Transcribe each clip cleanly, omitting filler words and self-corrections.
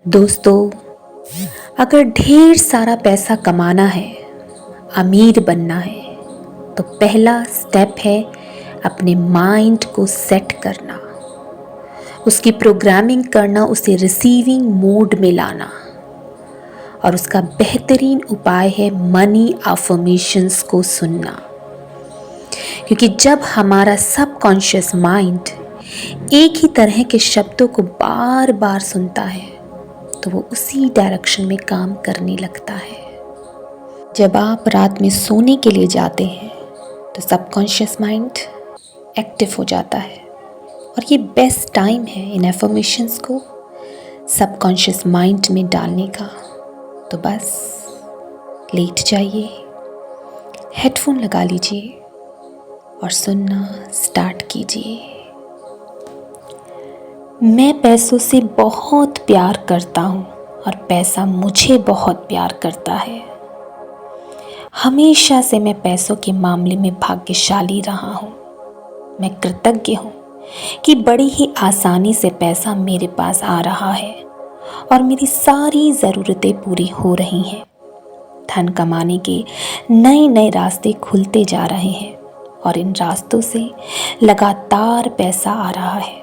दोस्तों, अगर ढेर सारा पैसा कमाना है, अमीर बनना है, तो पहला स्टेप है अपने माइंड को सेट करना, उसकी प्रोग्रामिंग करना, उसे रिसीविंग मोड में लाना। और उसका बेहतरीन उपाय है मनी अफर्मेशंस को सुनना। क्योंकि जब हमारा सबकॉन्शियस माइंड एक ही तरह के शब्दों को बार बार सुनता है तो वो उसी डायरेक्शन में काम करने लगता है। जब आप रात में सोने के लिए जाते हैं तो सबकॉन्शियस माइंड एक्टिव हो जाता है और ये बेस्ट टाइम है इन एफर्मेशंस को सबकॉन्शियस माइंड में डालने का। तो बस लेट जाइए, हेडफोन लगा लीजिए और सुनना स्टार्ट कीजिए। मैं पैसों से बहुत प्यार करता हूँ और पैसा मुझे बहुत प्यार करता है। हमेशा से मैं पैसों के मामले में भाग्यशाली रहा हूँ। मैं कृतज्ञ हूँ कि बड़ी ही आसानी से पैसा मेरे पास आ रहा है और मेरी सारी ज़रूरतें पूरी हो रही हैं। धन कमाने के नए नए रास्ते खुलते जा रहे हैं और इन रास्तों से लगातार पैसा आ रहा है।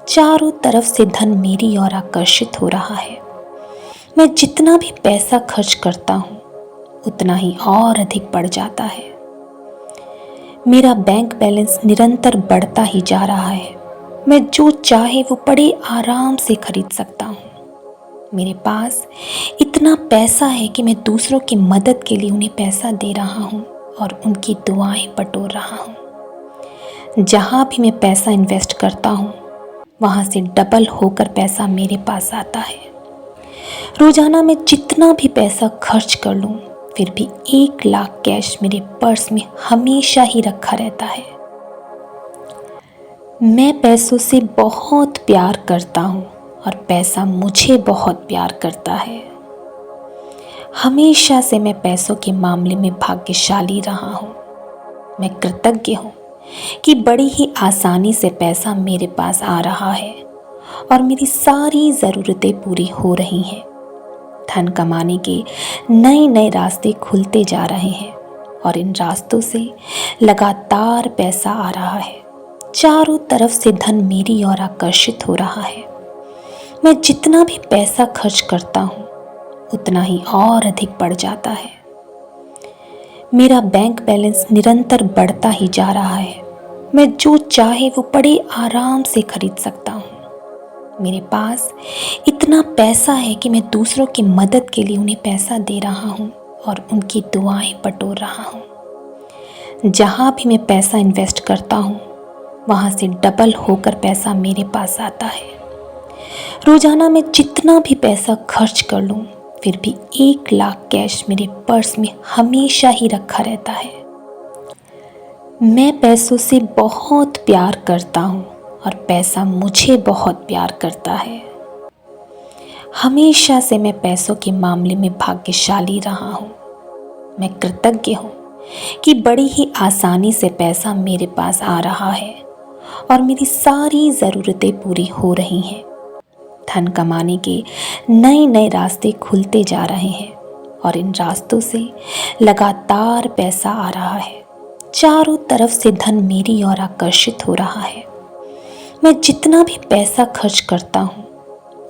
चारों तरफ से धन मेरी ओर आकर्षित हो रहा है। मैं जितना भी पैसा खर्च करता हूँ उतना ही और अधिक बढ़ जाता है। मेरा बैंक बैलेंस निरंतर बढ़ता ही जा रहा है। मैं जो चाहे वो बड़े आराम से खरीद सकता हूँ। मेरे पास इतना पैसा है कि मैं दूसरों की मदद के लिए उन्हें पैसा दे रहा हूँ और उनकी दुआएं बटोर रहा हूँ। जहाँ भी मैं पैसा इन्वेस्ट करता हूँ वहाँ से डबल होकर पैसा मेरे पास आता है। रोजाना मैं जितना भी पैसा खर्च कर लूँ फिर भी 1 लाख कैश मेरे पर्स में हमेशा ही रखा रहता है। मैं पैसों से बहुत प्यार करता हूँ और पैसा मुझे बहुत प्यार करता है। हमेशा से मैं पैसों के मामले में भाग्यशाली रहा हूँ। मैं कृतज्ञ हूँ कि बड़ी ही आसानी से पैसा मेरे पास आ रहा है और मेरी सारी ज़रूरतें पूरी हो रही हैं। धन कमाने के नए नए रास्ते खुलते जा रहे हैं और इन रास्तों से लगातार पैसा आ रहा है। चारों तरफ से धन मेरी ओर आकर्षित हो रहा है। मैं जितना भी पैसा खर्च करता हूँ उतना ही और अधिक बढ़ जाता है। मेरा बैंक बैलेंस निरंतर बढ़ता ही जा रहा है। मैं जो चाहे वो बड़े आराम से खरीद सकता हूँ। मेरे पास इतना पैसा है कि मैं दूसरों की मदद के लिए उन्हें पैसा दे रहा हूँ और उनकी दुआएं बटोर रहा हूँ। जहाँ भी मैं पैसा इन्वेस्ट करता हूँ वहाँ से डबल होकर पैसा मेरे पास आता है। रोजाना मैं जितना भी पैसा खर्च कर लूँ फिर भी 1 लाख कैश मेरे पर्स में हमेशा ही रखा रहता है। मैं पैसों से बहुत प्यार करता हूँ और पैसा मुझे बहुत प्यार करता है। हमेशा से मैं पैसों के मामले में भाग्यशाली रहा हूँ। मैं कृतज्ञ हूँ कि बड़ी ही आसानी से पैसा मेरे पास आ रहा है और मेरी सारी ज़रूरतें पूरी हो रही हैं। धन कमाने के नए नए रास्ते खुलते जा रहे हैं और इन रास्तों से लगातार पैसा आ रहा है। चारों तरफ से धन मेरी ओर आकर्षित हो रहा है। मैं जितना भी पैसा खर्च करता हूँ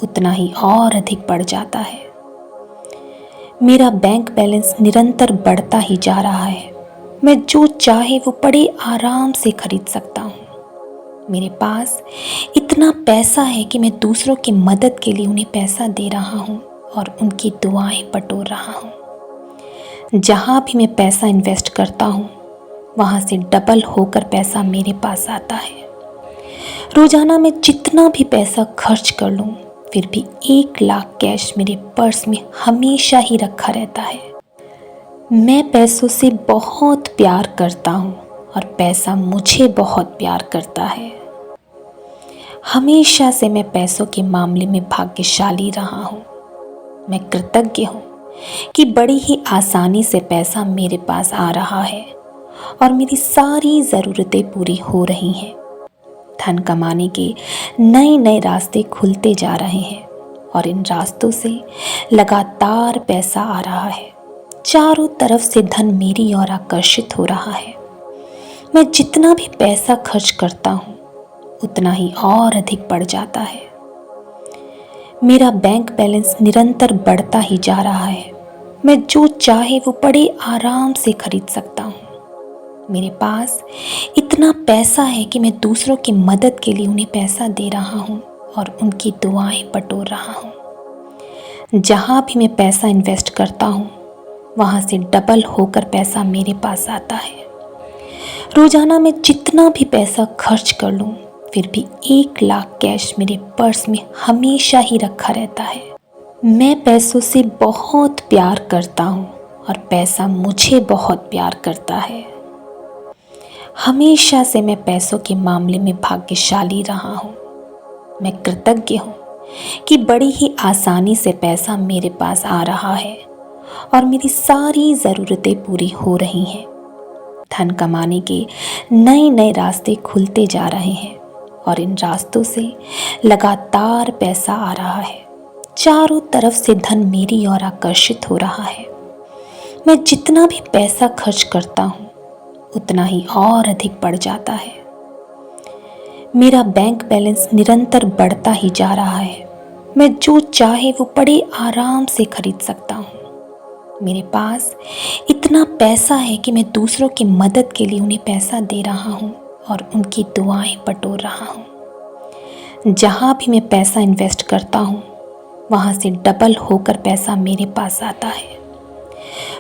उतना ही और अधिक बढ़ जाता है। मेरा बैंक बैलेंस निरंतर बढ़ता ही जा रहा है। मैं जो चाहे वो बड़े आराम से खरीद सकता हूँ। मेरे पास इतना पैसा है कि मैं दूसरों की मदद के लिए उन्हें पैसा दे रहा हूँ और उनकी दुआएं बटोर रहा हूँ। जहाँ भी मैं पैसा इन्वेस्ट करता हूँ वहाँ से डबल होकर पैसा मेरे पास आता है। रोजाना मैं जितना भी पैसा खर्च कर लूँ फिर भी 1 लाख कैश मेरे पर्स में हमेशा ही रखा रहता है। मैं पैसों से बहुत प्यार करता हूँ और पैसा मुझे बहुत प्यार करता है। हमेशा से मैं पैसों के मामले में भाग्यशाली रहा हूँ। मैं कृतज्ञ हूँ कि बड़ी ही आसानी से पैसा मेरे पास आ रहा है और मेरी सारी ज़रूरतें पूरी हो रही हैं। धन कमाने के नए नए रास्ते खुलते जा रहे हैं और इन रास्तों से लगातार पैसा आ रहा है। चारों तरफ से धन मेरी ओर आकर्षित हो रहा है। मैं जितना भी पैसा खर्च करता हूँ उतना ही और अधिक बढ़ जाता है। मेरा बैंक बैलेंस निरंतर बढ़ता ही जा रहा है। मैं जो चाहे वो बड़े आराम से खरीद सकता हूँ। मेरे पास इतना पैसा है कि मैं दूसरों की मदद के लिए उन्हें पैसा दे रहा हूँ और उनकी दुआएं बटोर रहा हूँ। जहाँ भी मैं पैसा इन्वेस्ट करता हूँ वहाँ से डबल होकर पैसा मेरे पास आता है। रोजाना मैं जितना भी पैसा खर्च कर लूँ फिर भी 1 लाख कैश मेरे पर्स में हमेशा ही रखा रहता है। मैं पैसों से बहुत प्यार करता हूँ और पैसा मुझे बहुत प्यार करता है। हमेशा से मैं पैसों के मामले में भाग्यशाली रहा हूँ। मैं कृतज्ञ हूँ कि बड़ी ही आसानी से पैसा मेरे पास आ रहा है और मेरी सारी ज़रूरतें पूरी हो रही हैं। धन कमाने के नए नए रास्ते खुलते जा रहे हैं और इन रास्तों से लगातार पैसा आ रहा है। चारों तरफ से धन मेरी ओर आकर्षित हो रहा है। मैं जितना भी पैसा खर्च करता हूँ उतना ही और अधिक बढ़ जाता है। मेरा बैंक बैलेंस निरंतर बढ़ता ही जा रहा है। मैं जो चाहे वो बड़े आराम से खरीद सकता हूँ। मेरे पास इतना पैसा है कि मैं दूसरों की मदद के लिए उन्हें पैसा दे रहा हूँ और उनकी दुआएं बटोर रहा हूँ। जहाँ भी मैं पैसा इन्वेस्ट करता हूँ वहाँ से डबल होकर पैसा मेरे पास आता है।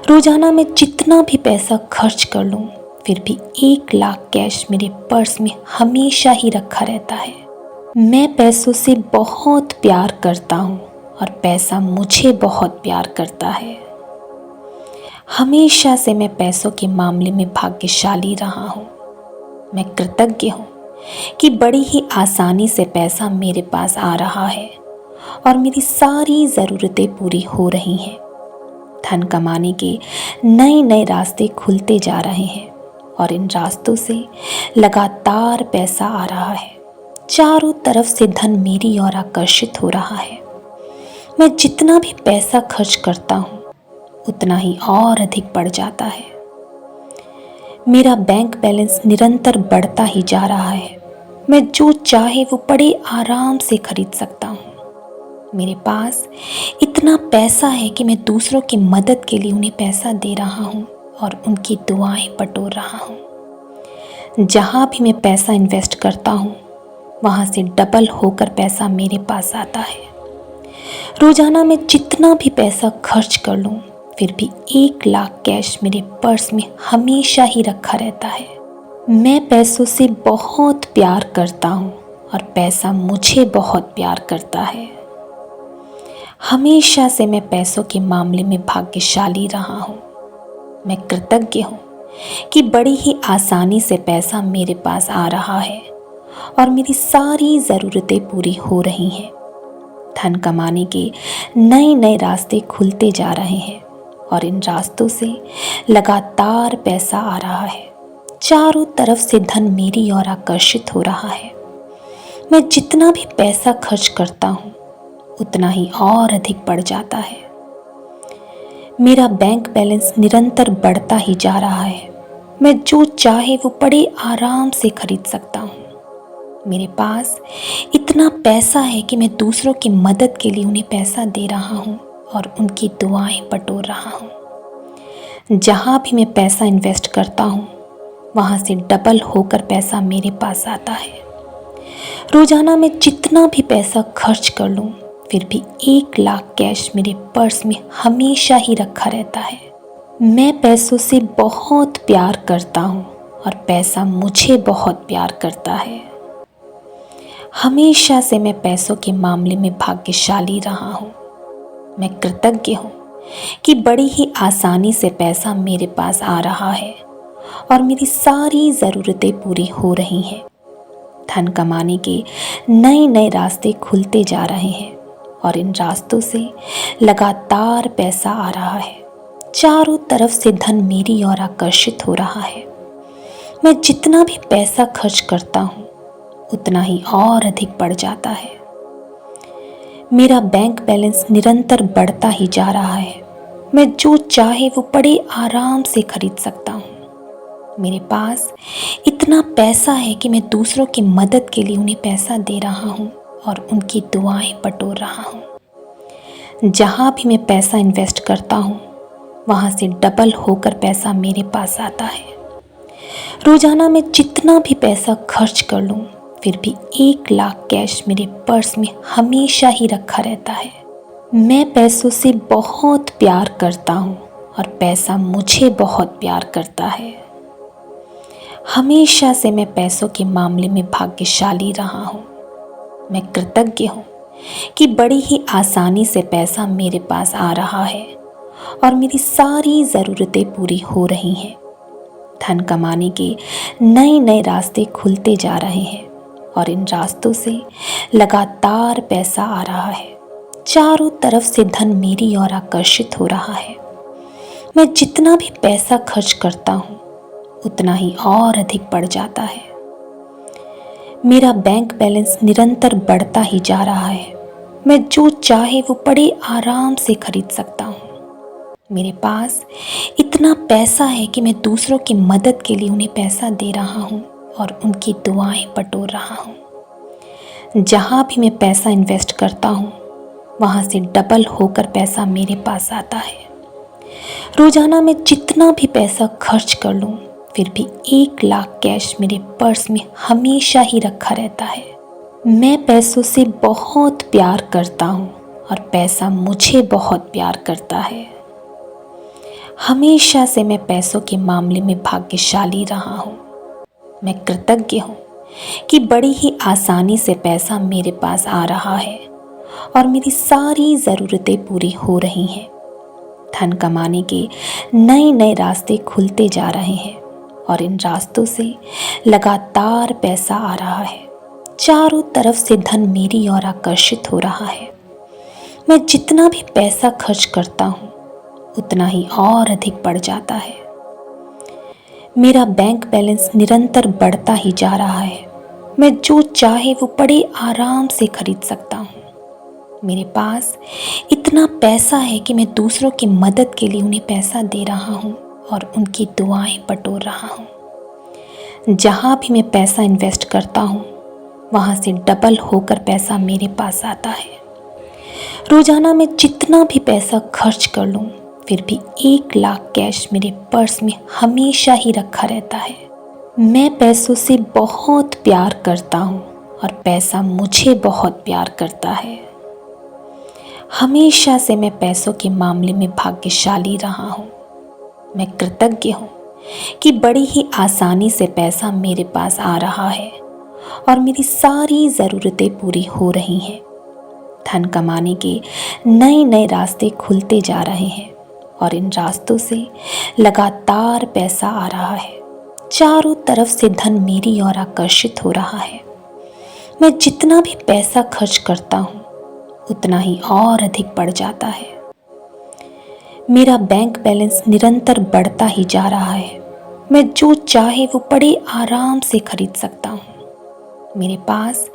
रोजाना मैं जितना भी पैसा खर्च कर लूँ फिर भी 1 लाख कैश मेरे पर्स में हमेशा ही रखा रहता है। मैं पैसों से बहुत प्यार करता हूँ और पैसा मुझे बहुत प्यार करता है। हमेशा से मैं पैसों के मामले में भाग्यशाली रहा हूँ। मैं कृतज्ञ हूँ कि बड़ी ही आसानी से पैसा मेरे पास आ रहा है और मेरी सारी ज़रूरतें पूरी हो रही हैं। धन कमाने के नए नए रास्ते खुलते जा रहे हैं और इन रास्तों से लगातार पैसा आ रहा है। चारों तरफ से धन मेरी ओर आकर्षित हो रहा है। मैं जितना भी पैसा खर्च करता हूँ उतना ही और अधिक बढ़ जाता है। मेरा बैंक बैलेंस निरंतर बढ़ता ही जा रहा है। मैं जो चाहे वो बड़े आराम से खरीद सकता हूँ। मेरे पास इतना पैसा है कि मैं दूसरों की मदद के लिए उन्हें पैसा दे रहा हूँ और उनकी दुआएं बटोर रहा हूँ। जहाँ भी मैं पैसा इन्वेस्ट करता हूँ वहाँ से डबल होकर पैसा मेरे पास आता है। रोजाना मैं जितना भी पैसा खर्च कर लूँ फिर भी 1 लाख कैश मेरे पर्स में हमेशा ही रखा रहता है। मैं पैसों से बहुत प्यार करता हूँ और पैसा मुझे बहुत प्यार करता है। हमेशा से मैं पैसों के मामले में भाग्यशाली रहा हूँ। मैं कृतज्ञ हूँ कि बड़ी ही आसानी से पैसा मेरे पास आ रहा है और मेरी सारी ज़रूरतें पूरी हो रही हैं। धन कमाने के नए नए रास्ते खुलते जा रहे हैं और इन रास्तों से लगातार पैसा आ रहा है। चारों तरफ से धन मेरी ओर आकर्षित हो रहा है। मैं जितना भी पैसा खर्च करता हूँ उतना ही और अधिक बढ़ जाता है। मेरा बैंक बैलेंस निरंतर बढ़ता ही जा रहा है। मैं जो चाहे वो बड़े आराम से खरीद सकता हूँ। मेरे पास इतना पैसा है कि मैं दूसरों की मदद के लिए उन्हें पैसा दे रहा हूँ और उनकी दुआएं बटोर रहा हूँ। जहाँ भी मैं पैसा इन्वेस्ट करता हूँ वहाँ से डबल होकर पैसा मेरे पास आता है। रोजाना मैं जितना भी पैसा खर्च कर लूँ फिर भी 1 लाख कैश मेरे पर्स में हमेशा ही रखा रहता है। मैं पैसों से बहुत प्यार करता हूँ और पैसा मुझे बहुत प्यार करता है। हमेशा से मैं पैसों के मामले में भाग्यशाली रहा हूँ। मैं कृतज्ञ हूँ कि बड़ी ही आसानी से पैसा मेरे पास आ रहा है और मेरी सारी ज़रूरतें पूरी हो रही हैं। धन कमाने के नए नए रास्ते खुलते जा रहे हैं और इन रास्तों से लगातार पैसा आ रहा है। चारों तरफ से धन मेरी ओर आकर्षित हो रहा है। मैं जितना भी पैसा खर्च करता हूँ उतना ही और अधिक बढ़ जाता है। मेरा बैंक बैलेंस निरंतर बढ़ता ही जा रहा है। मैं जो चाहे वो बड़े आराम से खरीद सकता हूँ। मेरे पास इतना पैसा है कि मैं दूसरों की मदद के लिए उन्हें पैसा दे रहा हूँ और उनकी दुआएं बटोर रहा हूँ। जहाँ भी मैं पैसा इन्वेस्ट करता हूँ वहाँ से डबल होकर पैसा मेरे पास आता है। रोजाना मैं जितना भी पैसा खर्च कर लूँ फिर भी 1 लाख कैश मेरे पर्स में हमेशा ही रखा रहता है। मैं पैसों से बहुत प्यार करता हूँ और पैसा मुझे बहुत प्यार करता है। हमेशा से मैं पैसों के मामले में भाग्यशाली रहा हूँ। मैं कृतज्ञ हूँ कि बड़ी ही आसानी से पैसा मेरे पास आ रहा है और मेरी सारी ज़रूरतें पूरी हो रही हैं। धन कमाने के नए नए रास्ते खुलते जा रहे हैं और इन रास्तों से लगातार पैसा आ रहा है। चारों तरफ से धन मेरी ओर आकर्षित हो रहा है। मैं जितना भी पैसा खर्च करता हूँ उतना ही और अधिक बढ़ जाता है। मेरा बैंक बैलेंस निरंतर बढ़ता ही जा रहा है। मैं जो चाहे वो बड़े आराम से खरीद सकता हूँ। मेरे पास इतना पैसा है कि मैं दूसरों की मदद के लिए उन्हें पैसा दे रहा हूँ और उनकी दुआएं बटोर रहा हूँ। जहाँ भी मैं पैसा इन्वेस्ट करता हूँ वहाँ से डबल होकर पैसा मेरे पास आता है। रोजाना मैं जितना भी पैसा खर्च कर लूँ फिर भी 1 लाख कैश मेरे पर्स में हमेशा ही रखा रहता है। मैं पैसों से बहुत प्यार करता हूँ और पैसा मुझे बहुत प्यार करता है। हमेशा से मैं पैसों के मामले में भाग्यशाली रहा हूँ। मैं कृतज्ञ हूँ कि बड़ी ही आसानी से पैसा मेरे पास आ रहा है और मेरी सारी ज़रूरतें पूरी हो रही हैं। धन कमाने के नए नए रास्ते खुलते जा रहे हैं और इन रास्तों से लगातार पैसा आ रहा है। चारों तरफ से धन मेरी ओर आकर्षित हो रहा है। मैं जितना भी पैसा खर्च करता हूँ उतना ही और अधिक बढ़ जाता है। मेरा बैंक बैलेंस निरंतर बढ़ता ही जा रहा है। मैं जो चाहे वो बड़े आराम से खरीद सकता हूँ। मेरे पास इतना पैसा है कि मैं दूसरों की मदद के लिए उन्हें पैसा दे रहा हूँ और उनकी दुआएं बटोर रहा हूँ। जहाँ भी मैं पैसा इन्वेस्ट करता हूँ वहाँ से डबल होकर पैसा मेरे पास आता है। रोजाना मैं जितना भी पैसा खर्च कर लूँ फिर भी 1 लाख कैश मेरे पर्स में हमेशा ही रखा रहता है। मैं पैसों से बहुत प्यार करता हूँ और पैसा मुझे बहुत प्यार करता है। हमेशा से मैं पैसों के मामले में भाग्यशाली रहा हूँ। मैं कृतज्ञ हूँ कि बड़ी ही आसानी से पैसा मेरे पास आ रहा है और मेरी सारी ज़रूरतें पूरी हो रही हैं। धन कमाने के नए नए रास्ते खुलते जा रहे हैं और इन रास्तों से लगातार पैसा आ रहा है। चारों तरफ से धन मेरी ओर आकर्षित हो रहा है। मैं जितना भी पैसा खर्च करता हूँ उतना ही और अधिक बढ़ जाता है। मेरा बैंक बैलेंस निरंतर बढ़ता ही जा रहा है। मैं जो चाहे वो बड़े आराम से खरीद सकता हूँ। मेरे पास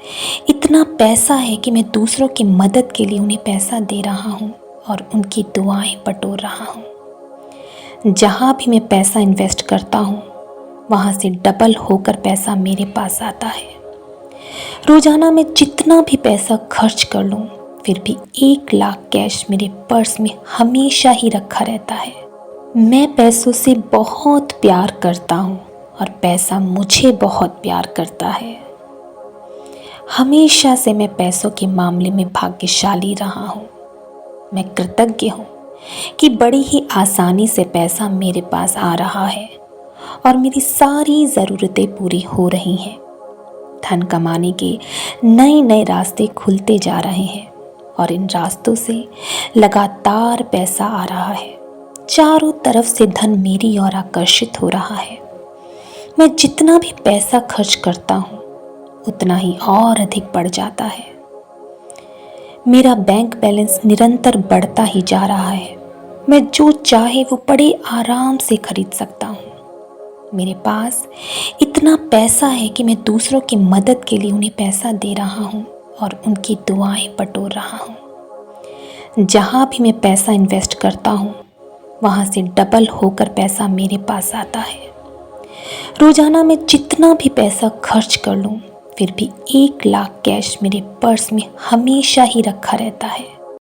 इतना पैसा है कि मैं दूसरों की मदद के लिए उन्हें पैसा दे रहा हूँ और उनकी दुआएं बटोर रहा हूँ। जहाँ भी मैं पैसा इन्वेस्ट करता हूँ वहाँ से डबल होकर पैसा मेरे पास आता है। रोजाना मैं जितना भी पैसा खर्च कर लूँ फिर भी 1 लाख कैश मेरे पर्स में हमेशा ही रखा रहता है। मैं पैसों से बहुत प्यार करता हूँ और पैसा मुझे बहुत प्यार करता है। हमेशा से मैं पैसों के मामले में भाग्यशाली रहा हूँ। मैं कृतज्ञ हूँ कि बड़ी ही आसानी से पैसा मेरे पास आ रहा है और मेरी सारी ज़रूरतें पूरी हो रही हैं। धन कमाने के नए नए रास्ते खुलते जा रहे हैं और इन रास्तों से लगातार पैसा आ रहा है। चारों तरफ से धन मेरी ओर आकर्षित हो रहा है। मैं जितना भी पैसा खर्च करता हूँ उतना ही और अधिक बढ़ जाता है। मेरा बैंक बैलेंस निरंतर बढ़ता ही जा रहा है। मैं जो चाहे वो बड़े आराम से खरीद सकता हूँ। मेरे पास इतना पैसा है कि मैं दूसरों की मदद के लिए उन्हें पैसा दे रहा हूँ और उनकी दुआएं बटोर रहा हूँ। जहाँ भी मैं पैसा इन्वेस्ट करता हूँ वहाँ से डबल होकर पैसा मेरे पास आता है। रोजाना मैं जितना भी पैसा खर्च कर लूँ फिर भी 1 लाख कैश मेरे पर्स में हमेशा ही रखा रहता है।